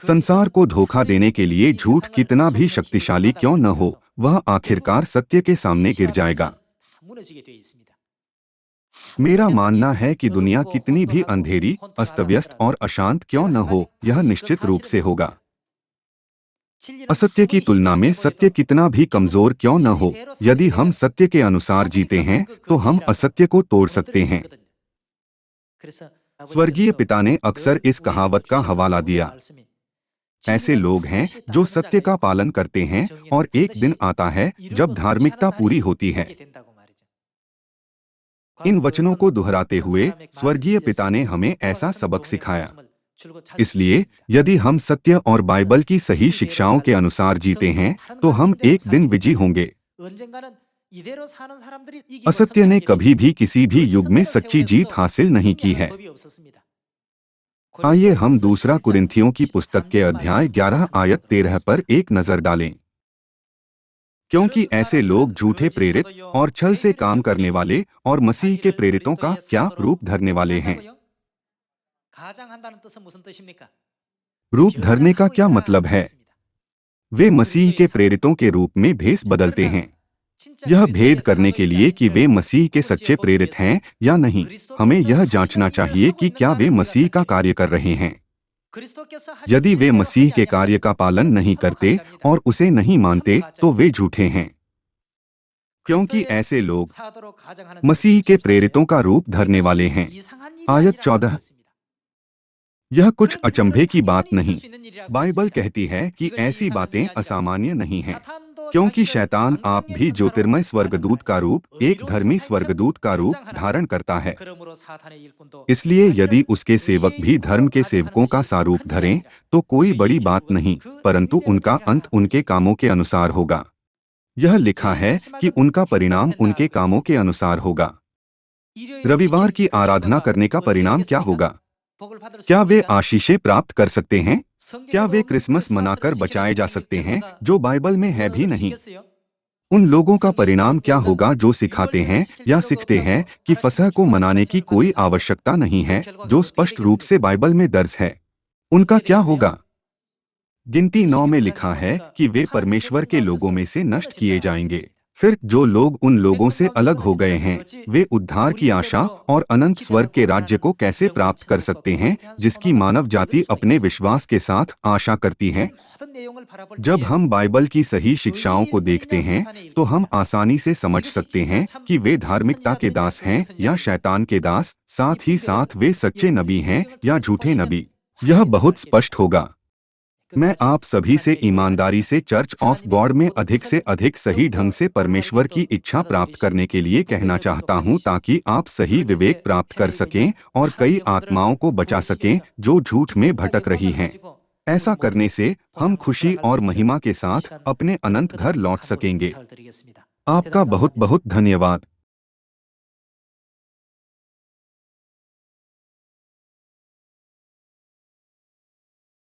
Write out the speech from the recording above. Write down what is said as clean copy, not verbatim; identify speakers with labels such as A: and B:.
A: संसार को धोखा देने के लिए झूठ कितना भी शक्तिशाली क्यों न हो, वह आखिरकार सत्य के सामने गिर जाएगा। मेरा मानना है कि दुनिया कितनी भी अंधेरी, अस्तव्यस्त और अशांत क्यों न हो, यह निश्चित रूप से होगा। असत्य की तुलना में सत्य कितना भी कमजोर क्यों न हो, यदि हम सत्य के अनुसार जीते हैं तो हम असत्य को तोड़ सकते हैं। स्वर्गीय पिता ने अक्सर इस कहावत का हवाला दिया, ऐसे लोग हैं जो सत्य का पालन करते हैं और एक दिन आता है जब धार्मिकता पूरी होती है। इन वचनों को दोहराते हुए स्वर्गीय पिता ने हमें ऐसा सबक सिखाया। इसलिए यदि हम सत्य और बाइबल की सही शिक्षाओं के अनुसार जीते हैं तो हम एक दिन विजयी होंगे। असत्य ने कभी भी किसी भी युग में सच्ची जीत हासिल नहीं की है। आइए हम दूसरा कुरिन्थियों की पुस्तक के अध्याय 11 आयत 13 पर एक नजर डालें। क्योंकि ऐसे लोग झूठे प्रेरित और छल से काम करने वाले और मसीह के प्रेरितों का क्या रूप धरने वाले हैं। रूप धरने का क्या मतलब है? वे मसीह के प्रेरितों के रूप में भेष बदलते हैं। यह भेद करने के लिए कि वे मसीह के सच्चे प्रेरित हैं या नहीं, हमें यह जांचना चाहिए कि क्या वे मसीह का कार्य कर रहे हैं। यदि वे मसीह के कार्य का पालन नहीं करते और उसे नहीं मानते तो वे झूठे हैं। क्योंकि ऐसे लोग मसीह के प्रेरितों का रूप धरने वाले हैं। आयत 14। यह कुछ अचंभे की बात नहीं। बाइबल कहती है कि ऐसी बातें असामान्य नहीं हैं, क्योंकि शैतान आप भी ज्योतिर्मय स्वर्गदूत का रूप, एक धर्मी स्वर्गदूत का रूप धारण करता है। इसलिए यदि उसके सेवक भी धर्म के सेवकों का सारूप धरें तो कोई बड़ी बात नहीं, परंतु उनका अंत उनके कामों के अनुसार होगा। यह लिखा है कि उनका परिणाम उनके कामों के अनुसार होगा। रविवार की आराधना करने का परिणाम क्या होगा? क्या वे आशीषें प्राप्त कर सकते हैं? क्या वे क्रिसमस मनाकर बचाए जा सकते हैं, जो बाइबल में है भी नहीं? उन लोगों का परिणाम क्या होगा जो सिखाते हैं या सीखते हैं कि फसह को मनाने की कोई आवश्यकता नहीं है, जो स्पष्ट रूप से बाइबल में दर्ज है? उनका क्या होगा? गिनती 9 में लिखा है कि वे परमेश्वर के लोगों में से नष्ट किए जाएंगे। फिर जो लोग उन लोगों से अलग हो गए हैं, वे उद्धार की आशा और अनंत स्वर्ग के राज्य को कैसे प्राप्त कर सकते हैं, जिसकी मानव जाति अपने विश्वास के साथ आशा करती है? जब हम बाइबल की सही शिक्षाओं को देखते हैं तो हम आसानी से समझ सकते हैं कि वे धार्मिकता के दास हैं या शैतान के दास, साथ ही साथ वे सच्चे नबी हैं या झूठे नबी। यह बहुत स्पष्ट होगा। मैं आप सभी से ईमानदारी से चर्च ऑफ गॉड में अधिक से अधिक सही ढंग से परमेश्वर की इच्छा प्राप्त करने के लिए कहना चाहता हूं, ताकि आप सही विवेक प्राप्त कर सकें और कई आत्माओं को बचा सकें जो झूठ में भटक रही हैं। ऐसा करने से हम खुशी और महिमा के साथ अपने अनंत घर लौट सकेंगे। आपका बहुत बहुत धन्यवाद।